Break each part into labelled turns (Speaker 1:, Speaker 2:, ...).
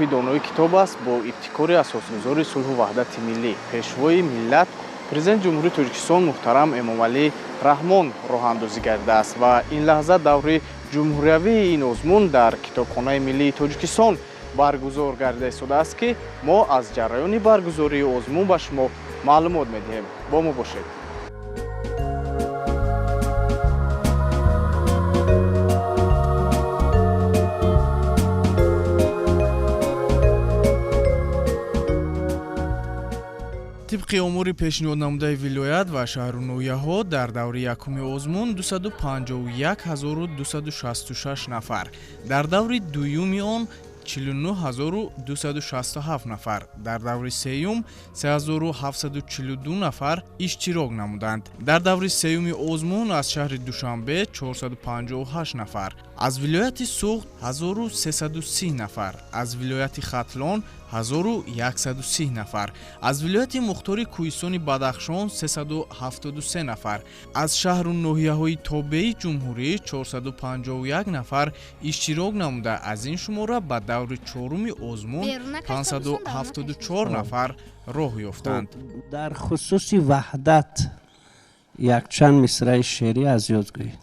Speaker 1: донои китоб аст бо ибтикори асосгузори сулҳу ваҳдати миллӣ пешвои миллат президент ҷумҳурии Тоҷикистон муҳтарам Эмомалӣ Раҳмон роҳандозӣ гардааст ва ин лаҳза даври ҷумҳуриявии ин озмун дар Китобхонаи Миллии Тоҷикистон баргузор гарда истодааст ки мо аз ҷараёни баргузории озмун ба шумо маълумот медиҳем. Бо мо бошед. طبق امور پیشنهاد نموده ولایت و شهرنویه‌ها در دوره یکم آزمون 251266 نفر، در دوره دوم آن 49267 نفر، در دوره سوم 3742 نفر اشتراک نمودند. در دوره سوم آزمون از شهر دوشنبه 458 نفر، از ولایت سوخت 1330 نفر، از ولایت ختلان 1130 نفر، از ولایت مختار کوهستان بدخشان 373 نفر، از شهر و ناحیه‌های تابعی جمهوری 451 نفر اشتراک نموده. از این شماره به دور چهارم آزمون 574 نفر راه یافتند.
Speaker 2: در خصوص وحدت یک چند مصرع شعری از یاد گویید.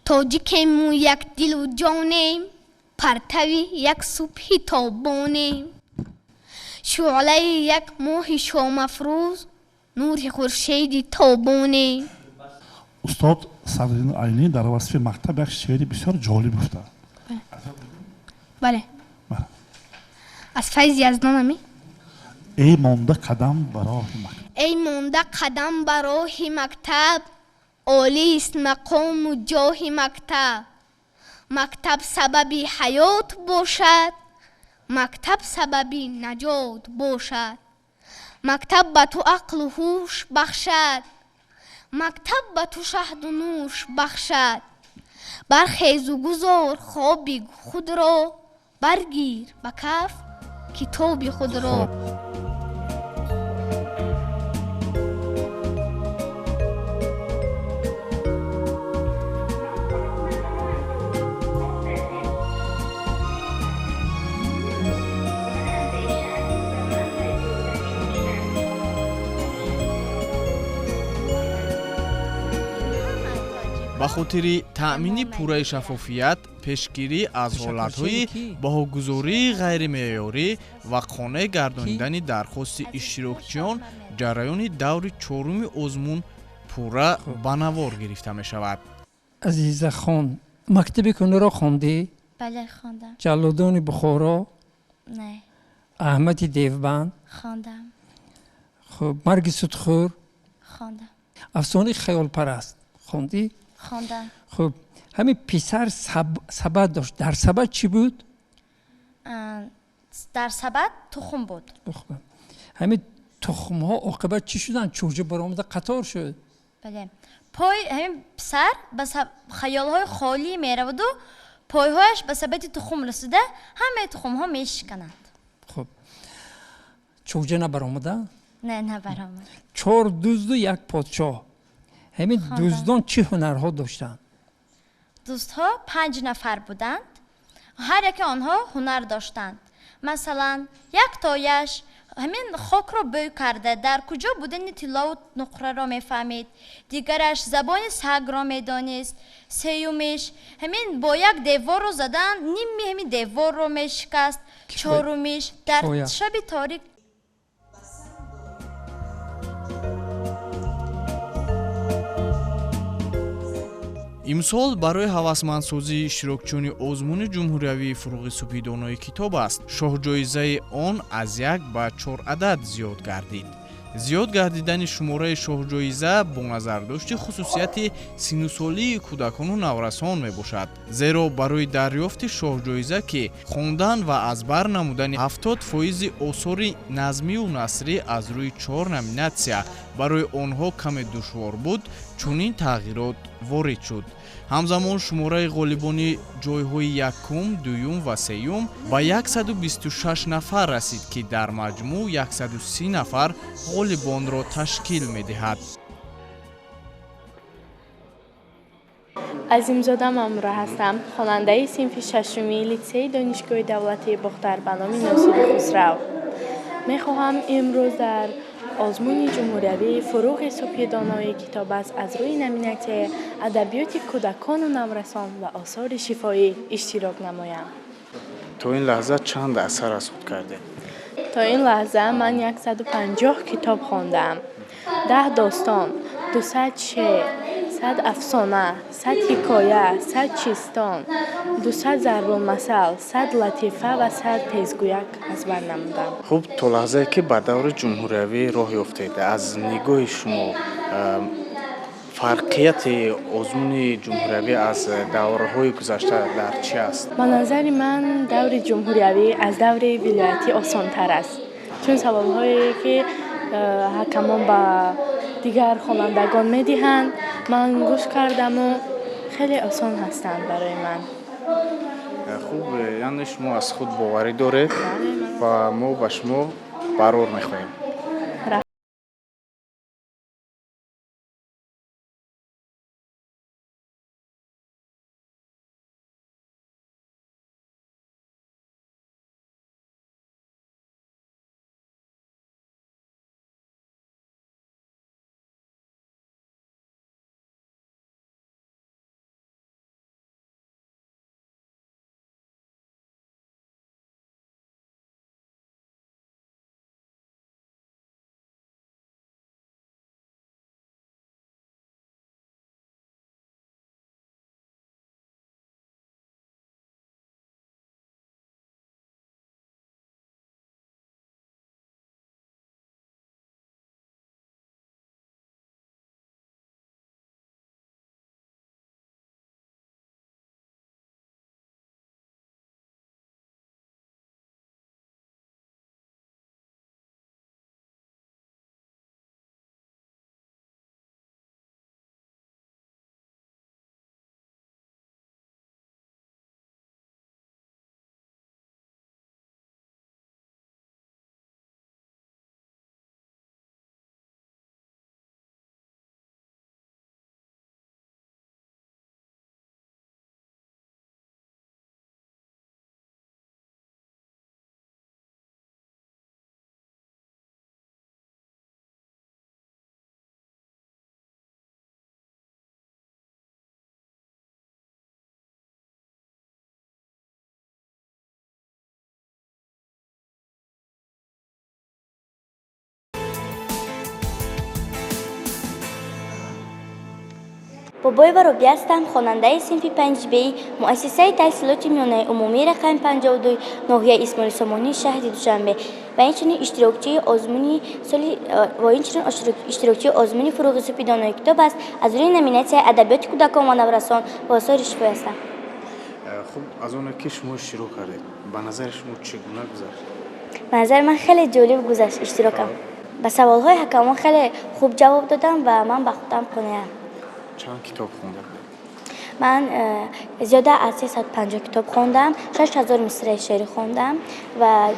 Speaker 3: تاجیکیم یک دل و جانیم، پرتوی یک صبح تابانیم، شعله یک ماه شام افروز، نور خورشید تابانیم.
Speaker 4: استاد صدرالدین عینی در وصف مکتب یک شعری بسیار جالب گفته.
Speaker 3: بله. از فیض یزدانمی.
Speaker 4: ای مانده قدم برای مکتب.
Speaker 3: ای مانده قدم برای مکتب، عالی است مقام و جاه مکتب. مکتب سببی حیات باشد، مکتب سببی نجات باشد. مکتب به تو عقل و هوش بخشد، مکتب به تو شهد و نوش بخشد. برخیز و گذار خوابی خود را، برگیر به کف کتاب خود را.
Speaker 1: با خاطر تأمین پوره شفافیت، پیشگیری از حالت‌های بهاگذاری غیر معیاری و قانع گردانیدن درخواست اشتراکچیان، جریان دور چهارم آزمون پوره به نوار گرفته می شود.
Speaker 5: عزیزه خان، مکتب کنه را خواندی؟
Speaker 3: بله خواندم.
Speaker 5: جلادان بخارا؟
Speaker 3: نه.
Speaker 5: احمد دیوبند؟
Speaker 3: خواندم.
Speaker 5: خب مرگ سودخور؟
Speaker 3: خواندم.
Speaker 5: افسانه خیال پرست خواندی؟
Speaker 3: خواندم.
Speaker 5: خب همین پسر سبد داشت، در سبد چی بود؟
Speaker 3: در سبد تخم بود.
Speaker 5: همین تخم ها عاقبت چی شدن؟ چوجه برآمده قطار شد.
Speaker 3: بله. پای همین پسر بس خیال های خالی میره و پایهایش به سبد تخم رسیده، همه تخم ها میشکنند.
Speaker 5: خب چوجه نبرآمده؟
Speaker 3: نه نبرآمد.
Speaker 5: 4 دزد و یک پادشاه، همین دزدان چه هنرها داشتند؟
Speaker 3: دوستها 5 نفر بودند، هر یک آنها هنر داشتند. مثلا یک تایش همین خاک را بوی کرده، در کجا بودن طلا و نقره را میفهمید. دیگرش زبان سگ را میدانست. سومیش همین با یک دیوار رو زدن، نیمی همین دیوار رو میشکست. چهارمیش در شب تاریک
Speaker 1: имсол барои ҳавасмандсозии иштирокчиёни озмуни ҷумҳуриявии фуруғи субҳи донои китоб аст. шоҳҷоизаи он аз 1 ба 4 адад зиёд гардид. зиёд гардидани шумораи шоҳҷоиза бо назардошти хусусияти синнусолии кӯдакону наврасон мебошад. зеро барои дарёфти шоҳҷоиза ки хондан ва аз бар намудани 70% осори назмию насрӣ аз рӯи 4 номинатсия барои онҳо каме душвор буд, чунин тағйирот ворид шуд. ҳамзамон шумораи ғолибони ҷойҳои якум, дуюм ва сеюм ба 126 нафар расид ки дар маҷмӯъ 130 нафар ғолибонро ташкил медиҳад.
Speaker 6: عظیمزاده مامورا هستم، خواننده صنف ششمی لیسه دانشگاه دولتی بختربنو ناصر خسرو. میخواهم امروز در آزمون جمهوری فروغ صبح دانای کتاب است از روی نمینه ادبیات کودکان و نورسان و آثار شفاهی اشتراک نمایم.
Speaker 1: تا این لحظه چند اثر از خود کرده؟
Speaker 6: تا این لحظه من 150 کتاب خواندم. 10 داستان، 200 شعر، 100 افسانه، 100 حکایه، 100 چیستان، 200 ضرب المثل، 100 لطیفه و 100 تیزگویک از بر نمودم.
Speaker 1: خب تا لحظه که به دور جمهوری راه یافتید، از نگاه شما فرقیت آزمون جمهوری از دورهای گذشته در چی است؟
Speaker 6: به نظر من دور جمهوری از دور ولایتی آسان تر است، چون سوالهایی که حکمان به دیگر خوانندگان میدهند من گوش کردم و خیلی آسان هستند برای من.
Speaker 1: خوب، یعنی شما از خود باوری دارید و ما به شما برار میخواهیم.
Speaker 7: بابای و روبی هستم، خواننده صنف 5B مؤسسه تحصیلات میانه عمومی رقم 52 ناحیه اسماعیل سامانی شهر دوشنبه و اینچنین اشتراکچی آزمون فروغ صبح دانای کتاب است از روی نمینه ادبیات کودکان و نورسان و آثار شفاهی هستم.
Speaker 1: خب از اون که شما شروع کردید، به نظر شما چگونه گذشت؟
Speaker 7: به نظر من خیلی جالب گذشت اشتراکم. به سوالهای حکمان خیلی خوب جواب دادم و من به خودم قانعم.
Speaker 1: چند کتاب خونده؟
Speaker 7: من زیاده از 350 کتاب خوندم، 6000 مصرع شعری خوندم و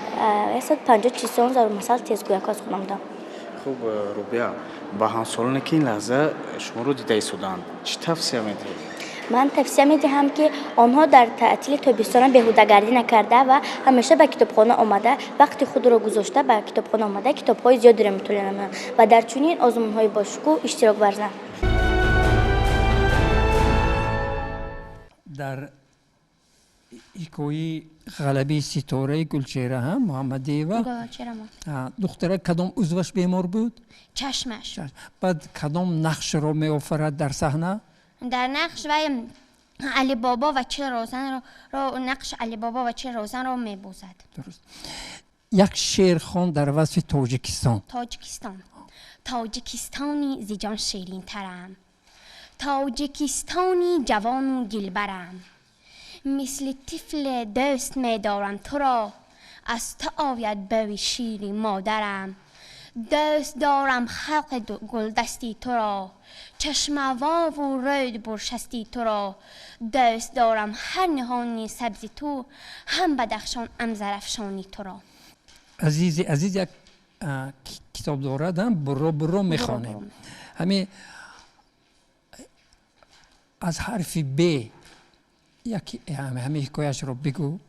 Speaker 7: 150 چیستان ضرب المثل تیزگویک خوندم.
Speaker 1: خب روبیا، با همسالانی که این لحظه شما رو دیده ایستادند، چی توصیه میدهید؟
Speaker 7: من توصیه میدهم که آنها در تعطیل تابستان بیهوده‌گردی نکرده و همیشه به کتابخانه آمده، وقتی خود را گذاشته به کتابخانه آمده کتاب‌های زیادی را مطالعه نمایند و در چنین آزمون‌های باشکوه اشتراک ورزند.
Speaker 5: در حکایه غلبه ستاره گلچهره هم محمد دیوه دختره کدام عضوش بیمار بود؟
Speaker 3: چشمش.
Speaker 5: بعد کدام نقش رو می آفرد در صحنه؟
Speaker 3: در نقش و علی بابا و چه روزن رو نقش علی بابا و چه روزن رو می بوزد.
Speaker 5: درست. یک شعر خوان در وصف تاجیکستان.
Speaker 3: تاجیکستانی زیجان شیرین ترم، تاجیکستانی جوان و گلبرم، مثل طفل دوست می دارم تو را، از تو آید بوی شیری مادرم. دوست دارم خلق گلدستی تو را، چشم واو و رود برشستی تو را. دوست دارم هر نهانی سبزی تو، هم بدخشان هم زرفشانی تو را.
Speaker 5: عزیز یک کتاب دارد هم برو میخوانیم. همین از حرف ب یکی همه حکایش رو بگو.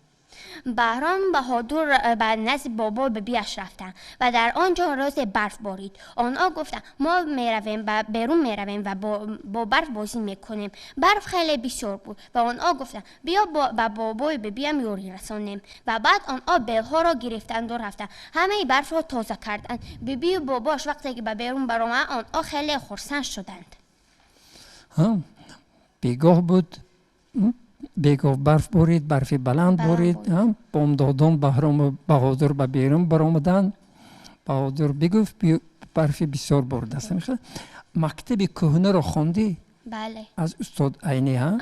Speaker 8: بهرام بهادر به نزد بابا به بیش رفتن و در آنجا روز برف بارید. آنها گفتند ما میرویم و بیرون میرویم و با برف بازی میکنیم. برف خیلی بسیار بود و آنها گفتند بیا با بابای ببیم یاری رسانیم. و بعد آنها بیلها را گرفتند و رفتند. همه برف را تازه کردند. بیبی و باباش وقتی که به بیرون برآمد آنها خیلی خرسند شدند.
Speaker 5: بیگاه بود، بیگاه برف بارید، برف بلند بارید. بامدادان بهرام بهادر به بیرون برآمدند. بهادر بگفت برف بسیار بارده است. مکتب کهنه را خواندی؟
Speaker 8: بله.
Speaker 5: از استاد عینی ها؟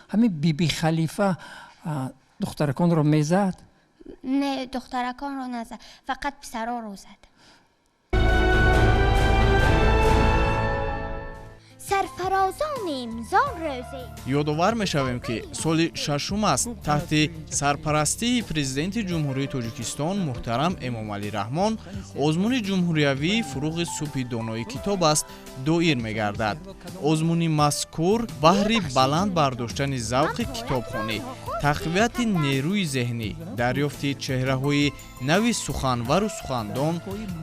Speaker 5: همین بیبی خلیفه دخترکان را میزد؟
Speaker 8: نه دخترکان را نزد، فقط پسرها را زد.
Speaker 3: سرفرازان امضا روزی.
Speaker 1: یادآور می‌شویم که سال ششم است تحت سرپرستی پرزیدنت جمهوری تاجیکستان محترم امامعلی رحمان آزمون جمهوریوی فروغ صبح دانایی کتاب است دایر می‌گردد. آزمون مذکور بهر بلند برداشتن ذوق کتابخوانی، تقویت نیروی ذهنی، دریافت چهره‌های نوی سخنور و سخندان،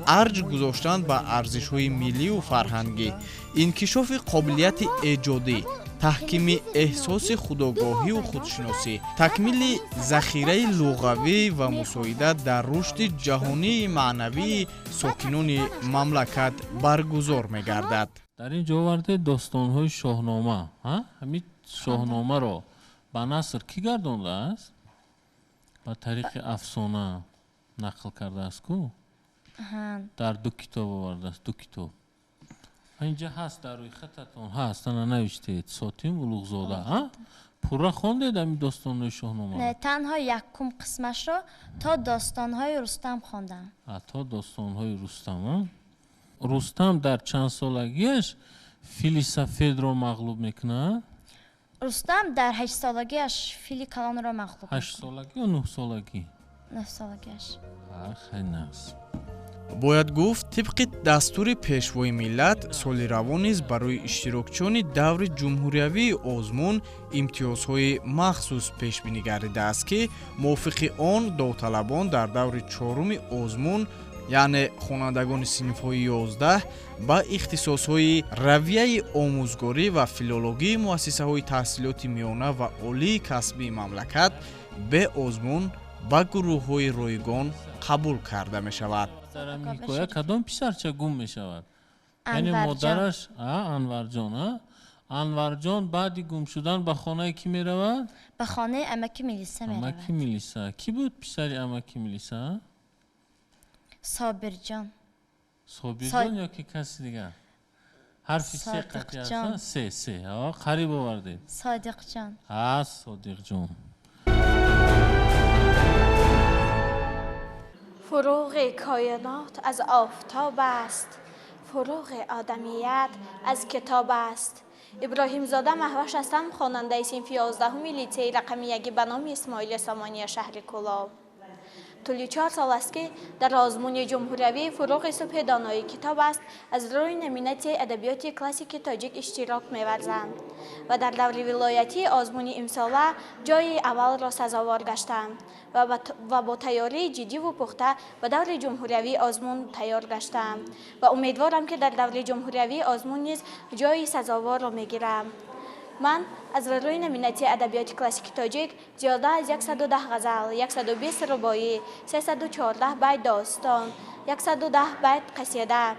Speaker 1: ارج گذاشتن به ارزش‌های ملی و فرهنگی، انکشاف قابلیت ایجادی، تحکیم احساس خودآگاهی و خودشناسی، تکمیل ذخیره لغوی و مساعدت در رشد جهانی معنوی ساکنان مملکت برگزار می‌گردد.
Speaker 9: در این جاورده داستان‌های شاهنامه، همین شاهنامه را به نثر کی گردانده است؟ به طریق افسانه نقل کرده است کو؟ در دو کتاب آورده است، دو کتاب. اینجا هست در روی خطتون هست، ننوشتید ساتیم اولوغزاده. پورا خوندید این داستان‌های شاهنامه؟
Speaker 7: نه، تنها یکم قسمش را تا داستان‌های رستم خواندم.
Speaker 9: تا داستان‌های رستم. رستم در چند سالگیش فیل سفید را مغلوب میکنه؟
Speaker 7: رستم در 8 سالگیش فیل کلان را مغلوب میکنه.
Speaker 9: 8 سالگی یا 9 سالگی؟
Speaker 7: 9 سالگیش.
Speaker 9: خیلی ناز.
Speaker 1: باید گفت طبق دستور پیشوای ملت سال روان نیز برای اشتراکچیان دور جمهوریوی آزمون امتیازهای مخصوص پیش بینی گردیده است که موافق آن داوطلبان در دور چهارم آزمون یعنی خوانندگان صنف‌های 11 با اختصاص‌های رویه آموزگاری و فیلولوژی مؤسسه‌های تحصیلات میانه و عالی کسبی مملکت به آزمون با گروه‌های رایگان قبول کرده می‌شود.
Speaker 9: در میگویا کدام پسرچه گم می‌شود؟ یعنی مادرش انورجان. انورجان بعدی گم شدن به خانه کی می‌رود؟
Speaker 7: به خانه امکی ملیسا می‌رود.
Speaker 9: امکی ملیسا. کی بود پسر امکی ملیسا؟
Speaker 7: صابرجان.
Speaker 9: صابرجان یا که کسی دیگر؟ حرف سه قطعی هستن؟ سه. قریب آوردید.
Speaker 7: صادق جان.
Speaker 9: صادق جان.
Speaker 10: فروغ کائنات از آفتاب است، فروغ آدمیت از کتاب است. ابراهیم زاده مهوش هستم، خواننده صنف 11 لیسه رقمی 1 به نام اسماعیل سامانی شهر کلاب. طولی 4 سال است که در آزمون جمهوریوی فروغ صبح دانایی کتاب است از روی نمینت ادبیات کلاسیک تاجیک اشتراک می‌ورزند و در دور ولایتی آزمون امساله جای اول را سزاوار گشتند و با تیاری جدی و پخته به دور جمهوریوی آزمون تیار گشتند و امیدوارم که در دور جمهوریوی آزمون نیز جای سزاوار را می‌گیرم. من از روی نمینتی ادبیات کلاسیک تاجیک زیاده از 110 غزل، 120 رباعی، 314 بیت داستان، 110 بیت قصیده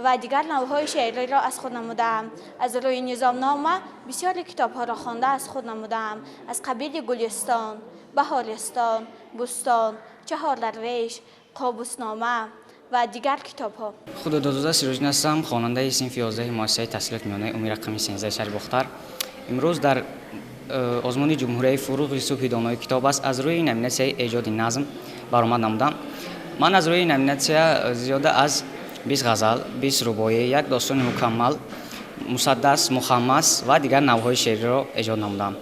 Speaker 10: و دیگر نوعهای شعری را از خود نمودم. از روی نظامنامه بسیار کتاب‌ها را خوانده از خود نمودم، از قبیل گلستان، بهارستان، بستان، چهار درویش، قابوسنامه و دیگر کتاب‌ها.
Speaker 11: خود دادوزه سیروجین هستم، خواننده صنف 11 مؤسسه تحصیلات میانه عمومی رقم 13 شهر باختر. امروز در آزمون جمهوری فروغ صبح دانایی کتاب است از روی نمیناسیون ایجاد نظم برآمد نمودم. من از روی نمیناسیون زیاده از 20 غزل، 20 رباعی، 1 داستان مکمل، مسدس، مخمس و دیگر نوعهای شعری را ایجاد نمودم.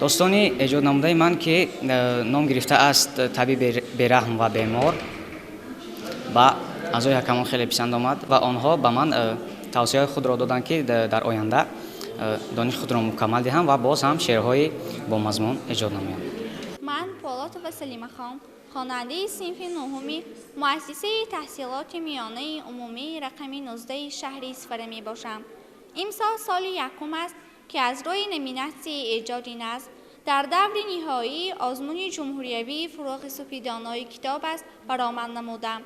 Speaker 11: داستان ایجاد نموده من که نام گرفته است طبیب بیرحم و بیمار و اعضای حکمان خیلی پسند آمد و آنها به من توصیه خود را دادند که در آینده دانش خود را مکمل دهم و باز هم شعرهای با مضمون ایجاد نمایم.
Speaker 10: من پولاد وسلیمه خان، خواننده صنف نهمی مؤسسه تحصیلات میانه عمومی رقم 19 شهر اصفهان می باشم. امسال سال یکم است که از روی نمیناسی ایجاد نظم در دور نهایی آزمون جمهوری فروغ صوفی دانای کتاب است برآمد نمودم.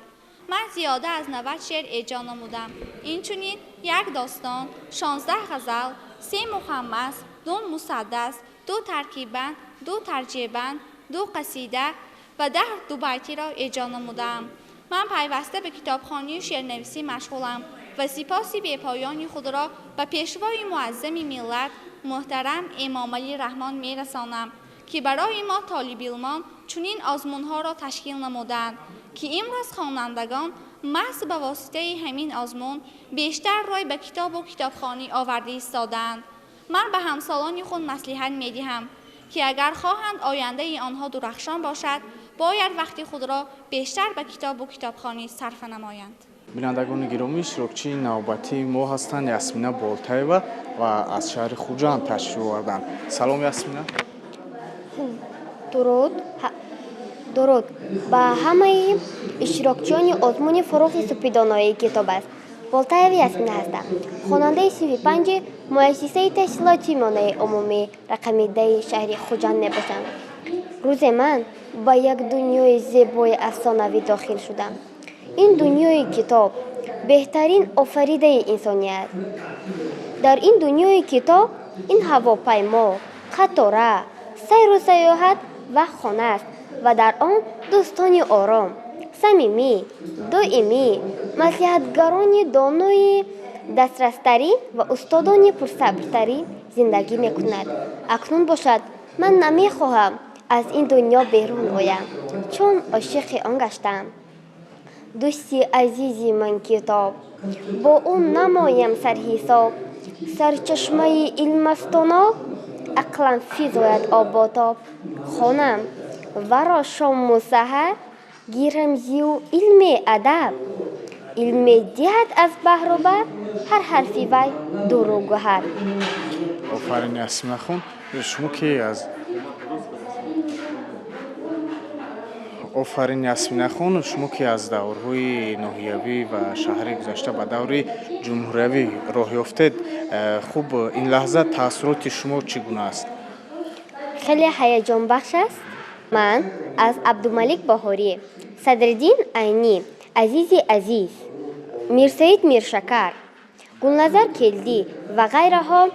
Speaker 10: من زیاده از 90 شعر ایجاد نمودم. اینچنین یک داستان، 16 غزل، 3 مخمس، 2 مسدس، 2 ترکیبند، 2 ترجیبند، 2 قصیده و 10 دوبیتی را ایجاد نمودم. من پیوسته به کتابخوانی و شعرنویسی مشغولم و سپاسی بی‌پایان خود را به پیشوای معظم ملت محترم امام علی رحمان می‌رسانم که برای ما طالب علمان چنین آزمون‌ها را تشکیل نمودند که امروز خوانندگان محض به واسطه همین آزمون بیشتر رای به کتاب و کتابخوانی آورده ایستادند. من به همسالان خود مصلحت می‌دهم که اگر خواهند آینده آنها درخشان باشد باید وقتی خود را بیشتر به کتاب و کتابخوانی صرف نمایند.
Speaker 1: بینندگان گرامی، شروکچی نوبتی ما هستند یاسمینا بولتایوا و از شهر خوجند تشریف آوردند. سلام یاسمینا.
Speaker 12: درود با همه اشتراکچیان آزمون فروغ صوفی دانایی کتاب است. بولتایوا یاسمینا هستم. خواننده صنف 5 مؤسسه تحصیلات میانه عمومی رقم 10 شهر خوجند میباشم. روز من با یک دنیای زیبای افسانه‌ای داخل شدم. این دنیای کتاب بهترین آفریده انسانی است. در این دنیای کتاب این هواپیما، قطاره، سیر و سیاحت و خانه است و در آن دوستان آرام، صمیمی، دائمی، مصلحتگران دانای دسترستری و استادان پرصبرتری زندگی میکند. اکنون باشد من نمیخواهم از این دنیا بیرون آیم چون عاشق آن گشتم. دوستی عزیزی من کتاب، با اون نمایم سرحساب، سرچشمه علم است و ناب، عقلم فیضاید آب و تاب. خانم ورا شام و سحر گیرم زیو علم ادب، علم دهد از بحر و بر هر حرفی وی دور و گوهر.
Speaker 1: آفرین یاسمینا خان، شما که از آفرین یاسمینا خان، شما که از دورهای ناحیوی و شهری گذشته به دور جمهوری راه یافتید، خوب این لحظه تاثیرات شما چگونه است؟
Speaker 12: خیلی هیجان بخش است. من از عبدالملک بهاری، صدرالدین عینی، عزیز، میرسید میرشکر، گلنظر کلدی و غیره ها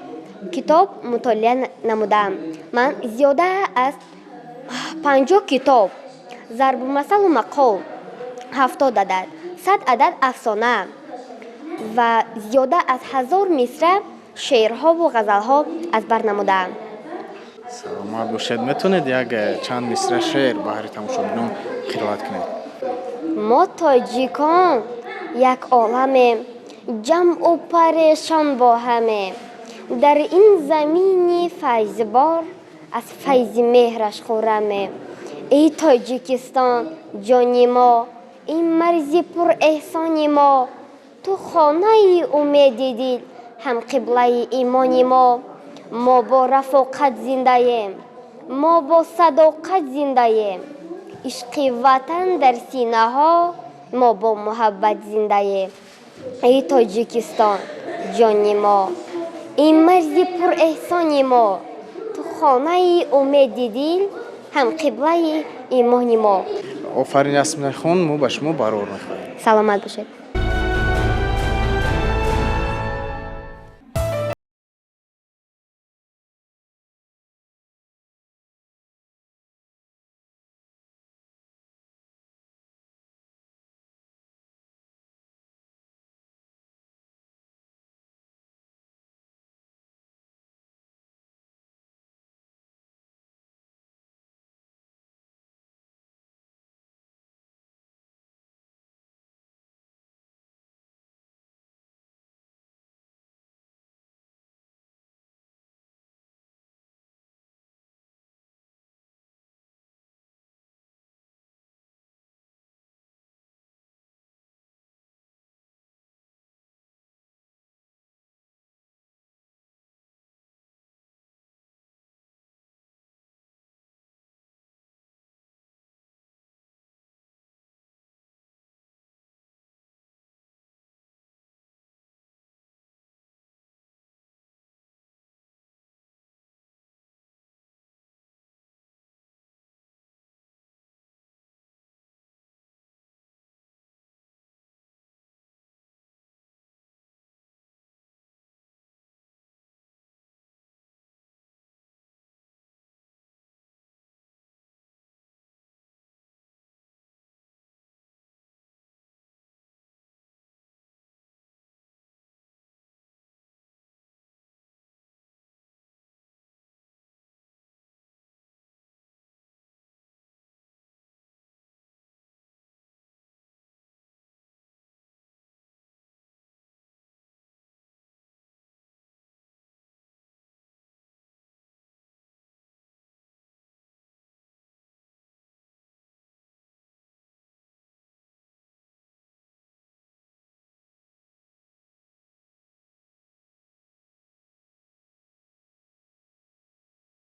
Speaker 12: کتاب مطالعه نمودم. من زیاده از 50 کتاب، ضرب المثل و مقال، 70 عدد، 100 عدد افسانه و زیاده از 1000 مصرع شعرها و غزلها از بر نمودم.
Speaker 1: سلامت باشید. میتونید یک چند مصرع شعر برای تماشاگران قرائت کنید؟
Speaker 12: ما تاجیکان یک عالم جمع و پریشان با همه، در این زمین فیضبار از فیض مهرش خورمه. ای تاجیکستان جان ما، این مرزی پر احسان ما، تو خانه امید دل هم قبله ایمان ما. ما با رفاقت زنده ایم، ما با صداقت زنده ایم، عشق وطن در سینه ها ما با محبت زنده ایم. ای تاجیکستان جان ما، این مرزی پر احسان ما، تو خانه امید دل هم قبله ایمان ما.
Speaker 1: آفرین یاسمینا خان، ما به شما برار می‌خواهیم.
Speaker 12: سلامت باشید.